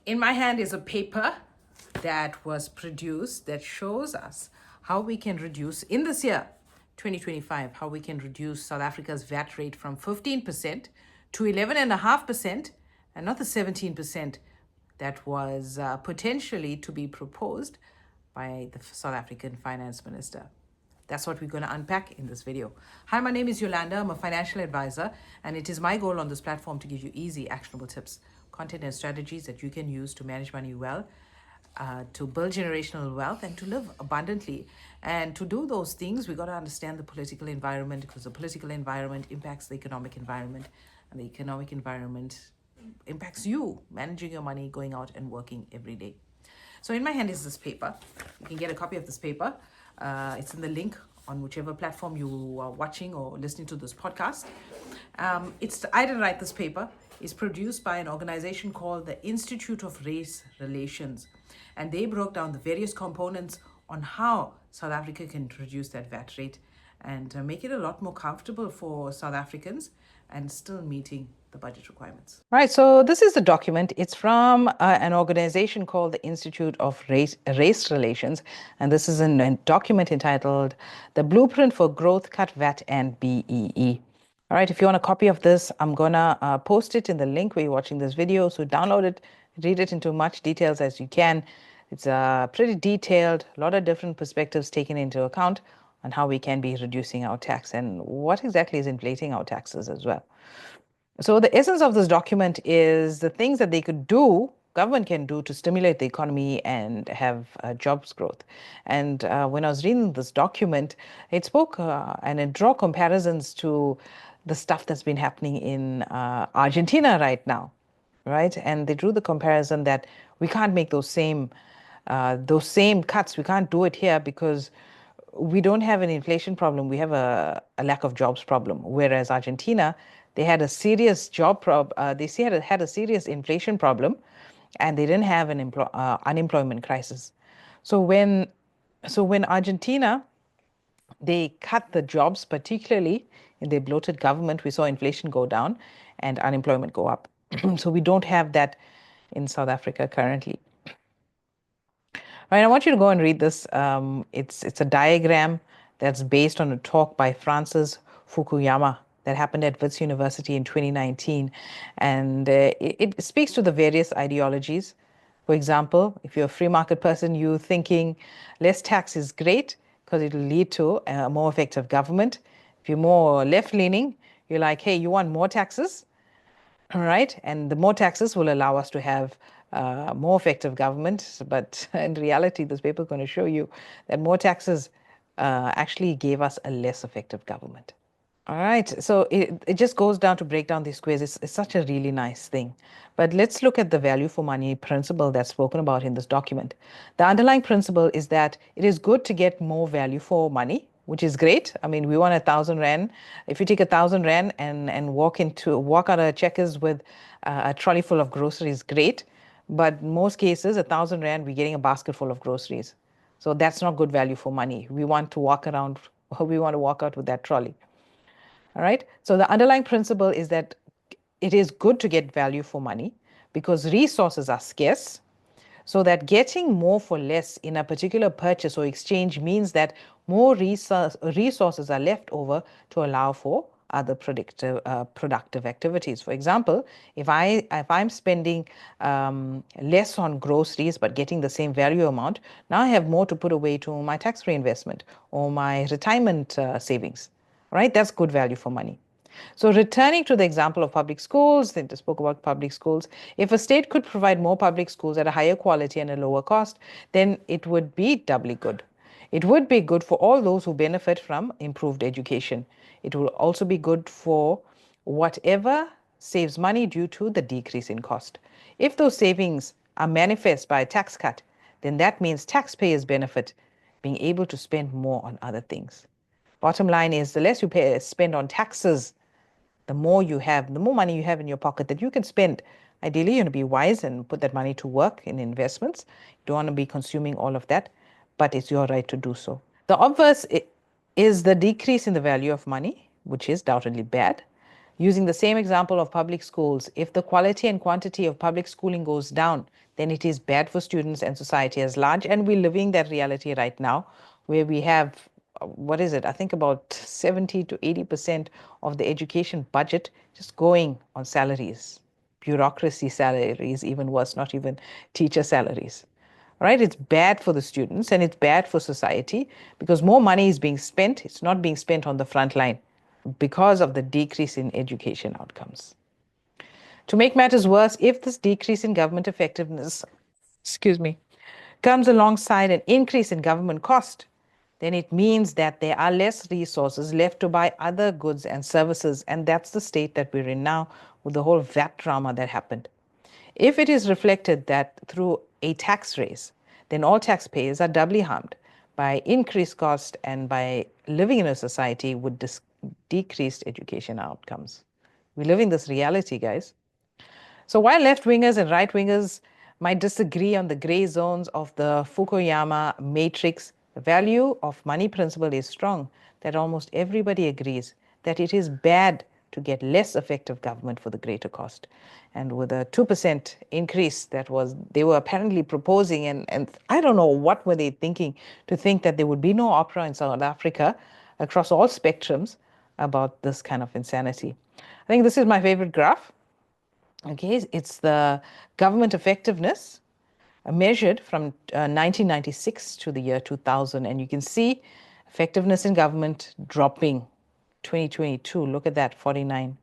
In my hand is a paper that was produced that shows us how we can reduce in this year, 2025, how we can reduce South Africa's VAT rate from 15% to 11.5%, and not the 17% that was potentially to be proposed by the South African Finance Minister. That's what we're going to unpack in this video. Hi, my name is Yolanda. I'm a financial advisor, and it is my goal on this platform to give you easy, actionable tips, content, and strategies that you can use to manage money well, to build generational wealth, and to live abundantly. And to do those things, we got to understand the political environment, because the political environment impacts the economic environment, and the economic environment impacts you managing your money, going out and working every day. So in my hand is this paper. You can get a copy of this paper. It's in the link on whichever platform you are watching or listening to this podcast. I didn't write this paper. It's produced by an organization called the Institute of Race Relations. And they broke down the various components on how South Africa can reduce that VAT rate and make it a lot more comfortable for South Africans and still meeting the budget requirements. Right, so this is the document. It's from an organization called the Institute of Race Relations, and this is a document entitled The Blueprint for Growth, Cut VAT and BEE. All right, if you want a copy of this, I'm gonna post it in the link where you're watching this video, so download it, read it into much details as you can. It's pretty detailed, a lot of different perspectives taken into account on how we can be reducing our tax and what exactly is inflating our taxes as well. So the essence of this document is the things that they could do, government can do to stimulate the economy and have jobs growth. And when I was reading this document, it spoke and it drew comparisons to the stuff that's been happening in Argentina right now, right? And they drew the comparison that we can't make those same cuts. We can't do it here because we don't have an inflation problem. We have a lack of jobs problem. Whereas Argentina, they had a serious had a serious inflation problem, and they didn't have an unemployment crisis. So when Argentina, they cut the jobs, particularly in their bloated government, we saw inflation go down and unemployment go up. So we don't have that in South Africa currently. All right, I want you to go and read this. It's a diagram that's based on a talk by Francis Fukuyama that happened at Wits University in 2019. And it speaks to the various ideologies. For example, if you're a free market person, you're thinking less tax is great because it will lead to a more effective government. If you're more left-leaning, you're like, hey, you want more taxes? All right, and the more taxes will allow us to have more effective government. But in reality, this paper is going to show you that more taxes actually gave us a less effective government. All right, so it just goes down to break down these squares. It's such a really nice thing. But let's look at the value for money principle that's spoken about in this document. The underlying principle is that it is good to get more value for money, which is great. I mean, we want 1,000 Rand. If you take 1,000 Rand and walk out of Checkers with a trolley full of groceries, great. But in most cases, 1,000 Rand, we're getting a basket full of groceries. So that's not good value for money. We want to walk out with that trolley. All right. So the underlying principle is that it is good to get value for money because resources are scarce. So that getting more for less in a particular purchase or exchange means that more resources are left over to allow for other productive activities. For example, if I'm spending less on groceries but getting the same value amount, now I have more to put away to my tax reinvestment or my retirement savings. Right? That's good value for money. So returning to the example of public schools, they spoke about public schools. If a state could provide more public schools at a higher quality and a lower cost, then it would be doubly good. It would be good for all those who benefit from improved education. It will also be good for whatever saves money due to the decrease in cost. If those savings are manifest by a tax cut, then that means taxpayers benefit, being able to spend more on other things. Bottom line is the less you spend on taxes, the more money you have in your pocket that you can spend. Ideally, you want to be wise and put that money to work in investments. You don't want to be consuming all of that, but it's your right to do so. The obverse is the decrease in the value of money, which is doubtedly bad. Using the same example of public schools, if the quality and quantity of public schooling goes down, then it is bad for students and society as large. And we're living that reality right now, where we have, what is it? I think about 70 to 80% of the education budget just going on salaries, bureaucracy salaries, even worse, not even teacher salaries. Right? It's bad for the students and it's bad for society because more money is being spent. It's not being spent on the front line because of the decrease in education outcomes. To make matters worse, if this decrease in government effectiveness, comes alongside an increase in government cost, then it means that there are less resources left to buy other goods and services. And that's the state that we're in now with the whole VAT drama that happened. If it is reflected that through a tax raise, then all taxpayers are doubly harmed by increased cost and by living in a society with decreased education outcomes. We live in this reality, guys. So while left-wingers and right-wingers might disagree on the gray zones of the Fukuyama matrix, the value of money principle is strong, that almost everybody agrees that it is bad to get less effective government for the greater cost. And with a 2% increase that they were apparently proposing, and I don't know what were they thinking to think that there would be no opera in South Africa across all spectrums about this kind of insanity. I think this is my favorite graph. Okay, it's the government effectiveness measured from 1996 to the year 2000. And you can see effectiveness in government dropping 2022. Look at that, 49,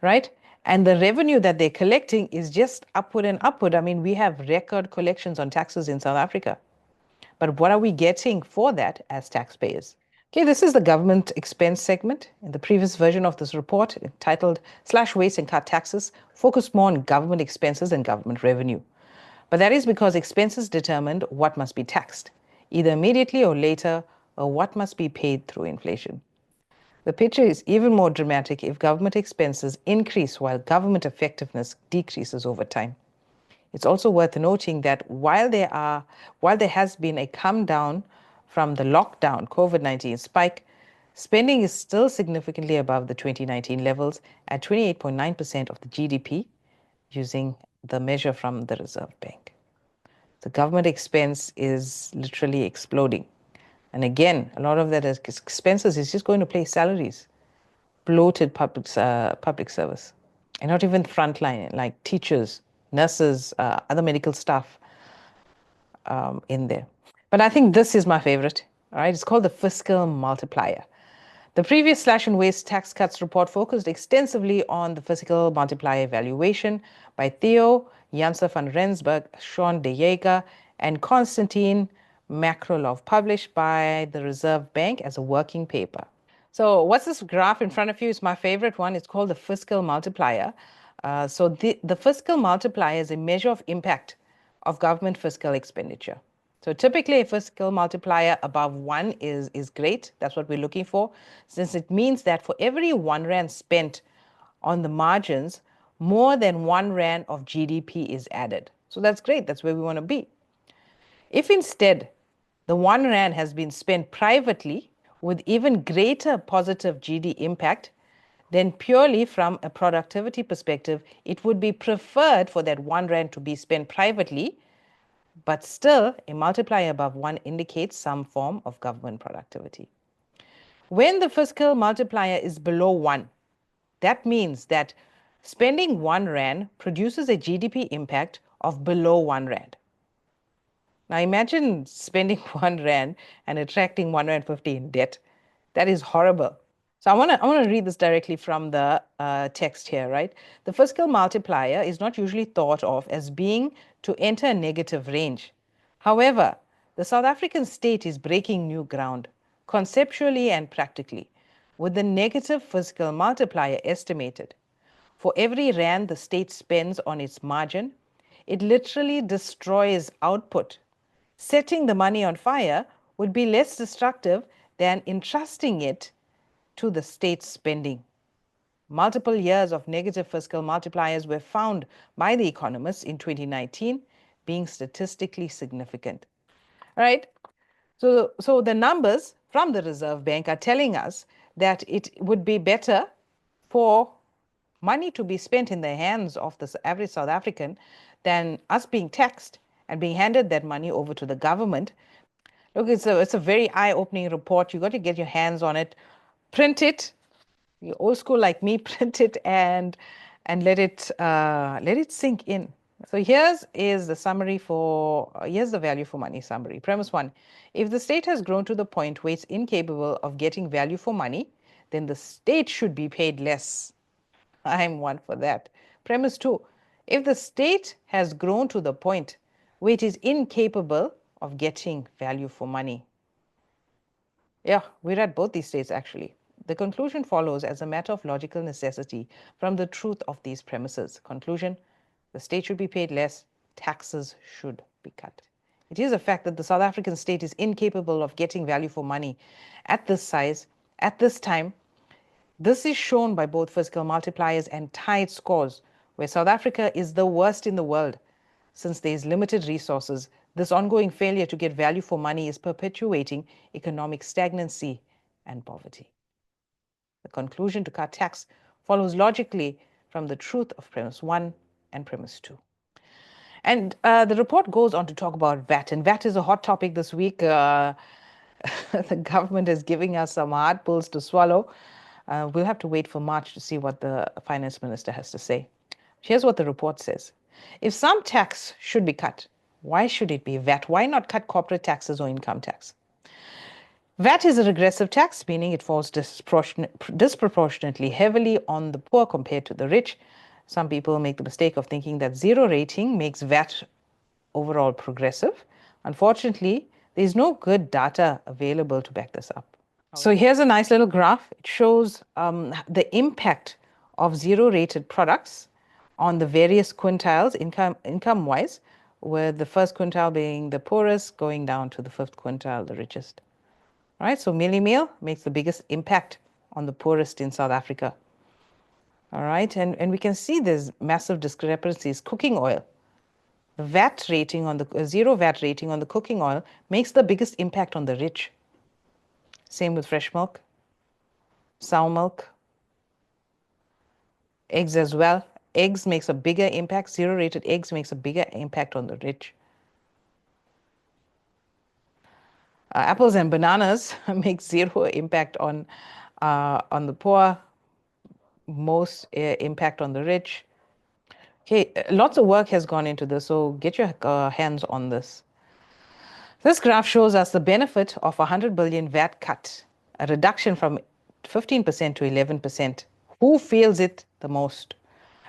right? And the revenue that they're collecting is just upward and upward. I mean, we have record collections on taxes in South Africa. But what are we getting for that as taxpayers? Okay, this is the government expense segment. In the previous version of this report, titled Slash Waste and Cut Taxes, focused more on government expenses and government revenue. But that is because expenses determined what must be taxed, either immediately or later, or what must be paid through inflation. The picture is even more dramatic if government expenses increase while government effectiveness decreases over time. It's also worth noting that while there has been a come down from the lockdown COVID-19 spike, spending is still significantly above the 2019 levels at 28.9% of the GDP, using the measure from the Reserve Bank. The government expense is literally exploding. And again, a lot of that expenses is just going to pay salaries, bloated public service, and not even frontline, like teachers, nurses, other medical staff in there. But I think this is my favorite. All right, it's called the fiscal multiplier. The previous slash and waste tax cuts report focused extensively on the fiscal multiplier evaluation by Theo Janse van Rensburg, Sean De Jager, and Konstantin Makrolov, published by the Reserve Bank as a working paper. So what's this graph in front of you? Is my favorite one. It's called the fiscal multiplier. So the fiscal multiplier is a measure of impact of government fiscal expenditure. So typically a fiscal multiplier above 1 is great. That's what we're looking for, since it means that for every 1 rand spent on the margins, more than 1 rand of GDP is added. So that's great. That's where we want to be. If instead the 1 rand has been spent privately with even greater positive GD impact, then purely from a productivity perspective, it would be preferred for that 1 rand to be spent privately, but still a multiplier above 1 indicates some form of government productivity. When the fiscal multiplier is below 1, that means that spending 1 rand produces a GDP impact of below 1 rand. Now imagine spending 1 rand and attracting 1 rand 50 in debt. That is horrible. So I want to read this directly from the text here, right? The fiscal multiplier is not usually thought of as being to enter a negative range. However, the South African state is breaking new ground, conceptually and practically, with the negative fiscal multiplier estimated. For every rand the state spends on its margin, it literally destroys output. Setting the money on fire would be less destructive than entrusting it to the state's spending. Multiple years of negative fiscal multipliers were found by the economists in 2019 being statistically significant. All right. So the numbers from the Reserve Bank are telling us that it would be better for money to be spent in the hands of the average South African than us being taxed and being handed that money over to the government. Look, it's a very eye-opening report. You got to get your hands on it, print it. You're old school like me, print it and let it sink in. So here's the summary for here's the value for money summary. Premise 1: if the state has grown to the point where it's incapable of getting value for money, then the state should be paid less. I'm one for that. Premise 2: if the state has grown to the point where it is incapable of getting value for money. Yeah, we're at both these states actually. The conclusion follows as a matter of logical necessity from the truth of these premises. Conclusion: the state should be paid less, taxes should be cut. It is a fact that the South African state is incapable of getting value for money at this size, at this time. This is shown by both fiscal multipliers and tide scores, where South Africa is the worst in the world. Since there is limited resources, this ongoing failure to get value for money is perpetuating economic stagnancy and poverty. The conclusion to cut tax follows logically from the truth of premise 1 and premise 2. And the report goes on to talk about VAT, and VAT is a hot topic this week. The government is giving us some hard pills to swallow. We'll have to wait for March to see what the finance minister has to say. Here's what the report says. If some tax should be cut, why should it be VAT? Why not cut corporate taxes or income tax? VAT is a regressive tax, meaning it falls disproportionately heavily on the poor compared to the rich. Some people make the mistake of thinking that zero rating makes VAT overall progressive. Unfortunately, there's no good data available to back this up. So here's a nice little graph. It shows the impact of zero-rated products on the various quintiles, income-wise, with the first quintile being the poorest, going down to the fifth quintile, the richest. All right, so mealie meal makes the biggest impact on the poorest in South Africa. All right, and we can see there's massive discrepancies. Cooking oil, the VAT rating on the zero VAT rating on the cooking oil makes the biggest impact on the rich. Same with fresh milk, sour milk, eggs as well. Eggs makes a bigger impact. Zero-rated eggs makes a bigger impact on the rich. Apples and bananas make zero impact on the poor, most impact on the rich. Okay, lots of work has gone into this, so get your hands on this. This graph shows us the benefit of 100 billion VAT cut, a reduction from 15% to 11%. Who feels it the most?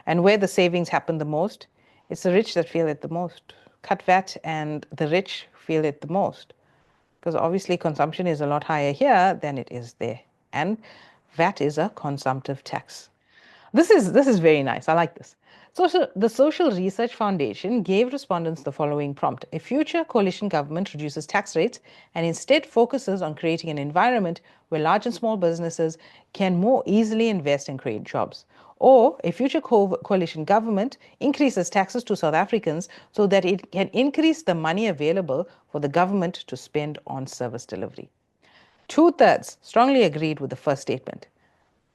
And where the savings happen the most? It's the rich that feel it the most. Cut VAT and the rich feel it the most. Because obviously consumption is a lot higher here than it is there. And VAT is a consumptive tax. This is very nice. I like this. So the Social Research Foundation gave respondents the following prompt. A future coalition government reduces tax rates and instead focuses on creating an environment where large and small businesses can more easily invest and create jobs. Or a future coalition government increases taxes to South Africans so that it can increase the money available for the government to spend on service delivery. 2/3 strongly agreed with the first statement.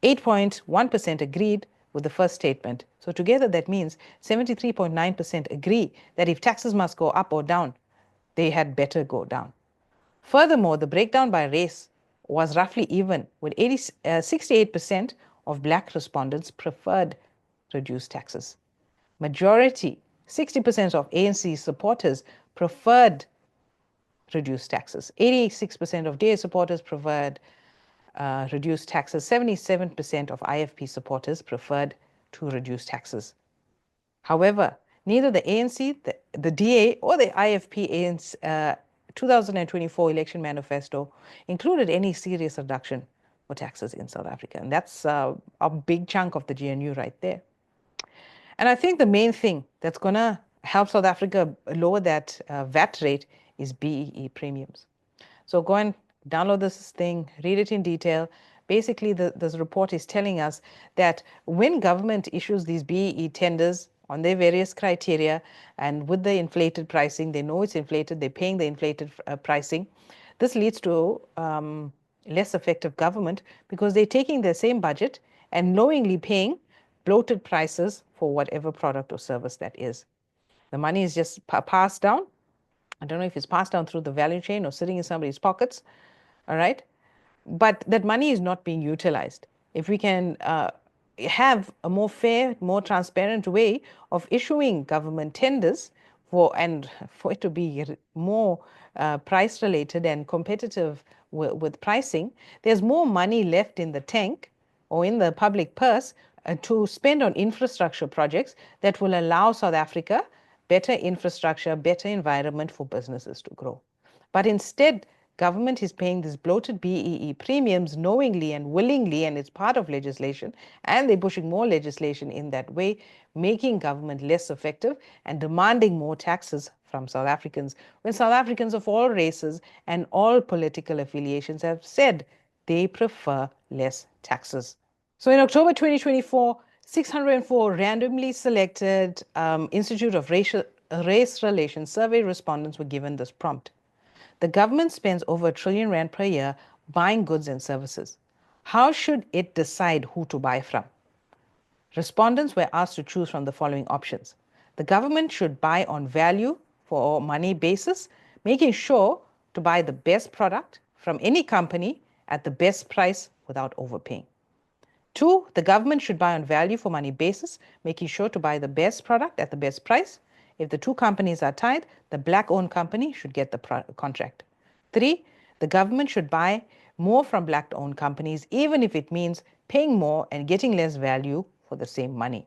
8.1% agreed with the first statement. So together that means 73.9% agree that if taxes must go up or down, they had better go down. Furthermore, the breakdown by race was roughly even, with 68% of black respondents preferred reduced taxes. Majority, 60% of ANC supporters preferred reduced taxes. 86% of DA supporters preferred reduced taxes. 77% of IFP supporters preferred to reduce taxes. However, neither the ANC, the DA, or the IFP 2024 election manifesto included any serious reduction for taxes in South Africa. And that's a big chunk of the GNU right there. And I think the main thing that's going to help South Africa lower that VAT rate is BEE premiums. So go and download this thing, read it in detail. Basically, this report is telling us that when government issues these BEE tenders on their various criteria and with the inflated pricing, they know it's inflated, they're paying the inflated pricing. This leads to less effective government because they're taking their same budget and knowingly paying bloated prices for whatever product or service that is. The money is just passed down. I don't know if it's passed down through the value chain or sitting in somebody's pockets, all right? But that money is not being utilized. If we can have a more fair, more transparent way of issuing government tenders and for it to be more price related and competitive with pricing, there's more money left in the tank or in the public purse to spend on infrastructure projects that will allow South Africa better infrastructure, better environment for businesses to grow. But instead, government is paying these bloated BEE premiums knowingly and willingly, and it's part of legislation, and they're pushing more legislation in that way, making government less effective and demanding more taxes from South Africans, when South Africans of all races and all political affiliations have said they prefer less taxes. So in October 2024, 604 randomly selected Institute of Race Relations survey respondents were given this prompt. The government spends over R1 trillion per year buying goods and services. How should it decide who to buy from? Respondents were asked to choose from the following options. The government should buy on value for money basis, making sure to buy the best product from any company at the best price without overpaying. 2, the government should buy on value for money basis, making sure to buy the best product at the best price. If the two companies are tied, the black-owned company should get the contract. 3, the government should buy more from black-owned companies, even if it means paying more and getting less value for the same money.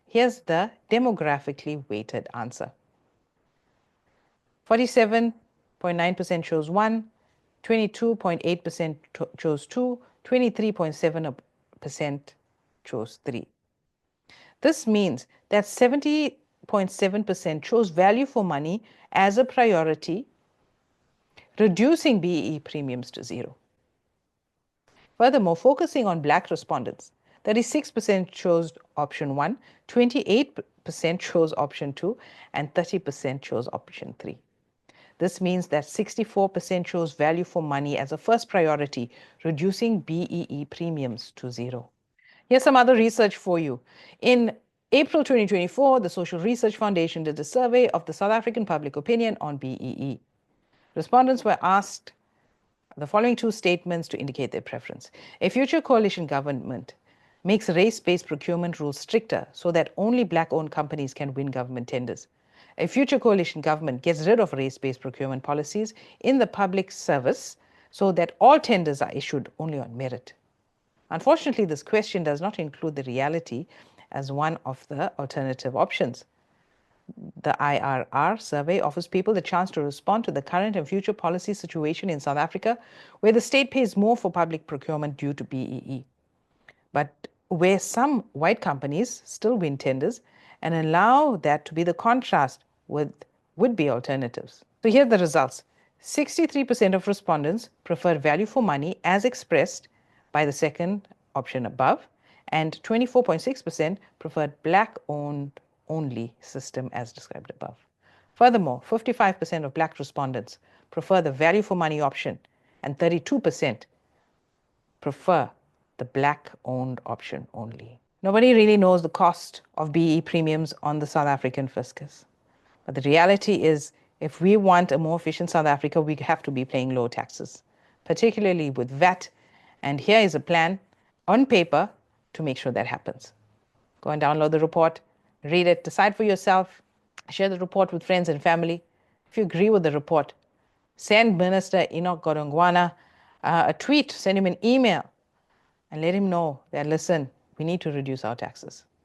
Here's the demographically weighted answer. 47.9% chose 1, 22.8% chose 2, 23.7% chose 3. This means that 70.7% chose value for money as a priority, reducing BEE premiums to 0. Furthermore, focusing on black respondents, 36% chose option 1, 28% chose option 2, and 30% chose option 3. This means that 64% chose value for money as a first priority, reducing BEE premiums to 0. Here's some other research for you. In April 2024, the Social Research Foundation did a survey of the South African public opinion on BEE. Respondents were asked the following 2 statements to indicate their preference. A future coalition government makes race-based procurement rules stricter so that only black-owned companies can win government tenders. A future coalition government gets rid of race-based procurement policies in the public service so that all tenders are issued only on merit. Unfortunately, this question does not include the reality as one of the alternative options. The IRR survey offers people the chance to respond to the current and future policy situation in South Africa, where the state pays more for public procurement due to BEE, but where some white companies still win tenders, and allow that to be the contrast with would-be alternatives. So here are the results. 63% of respondents prefer value for money as expressed by the second option above, and 24.6% preferred black-owned only system as described above. Furthermore, 55% of black respondents prefer the value for money option, and 32% prefer the black-owned option only. Nobody really knows the cost of BEE premiums on the South African fiscus. But the reality is, if we want a more efficient South Africa, we have to be paying low taxes, particularly with VAT. And here is a plan on paper to make sure that happens. Go and download the report, read it, decide for yourself, share the report with friends and family. If you agree with the report, send Minister Enoch Godongwana a tweet, send him an email, and let him know that, listen, we need to reduce our taxes.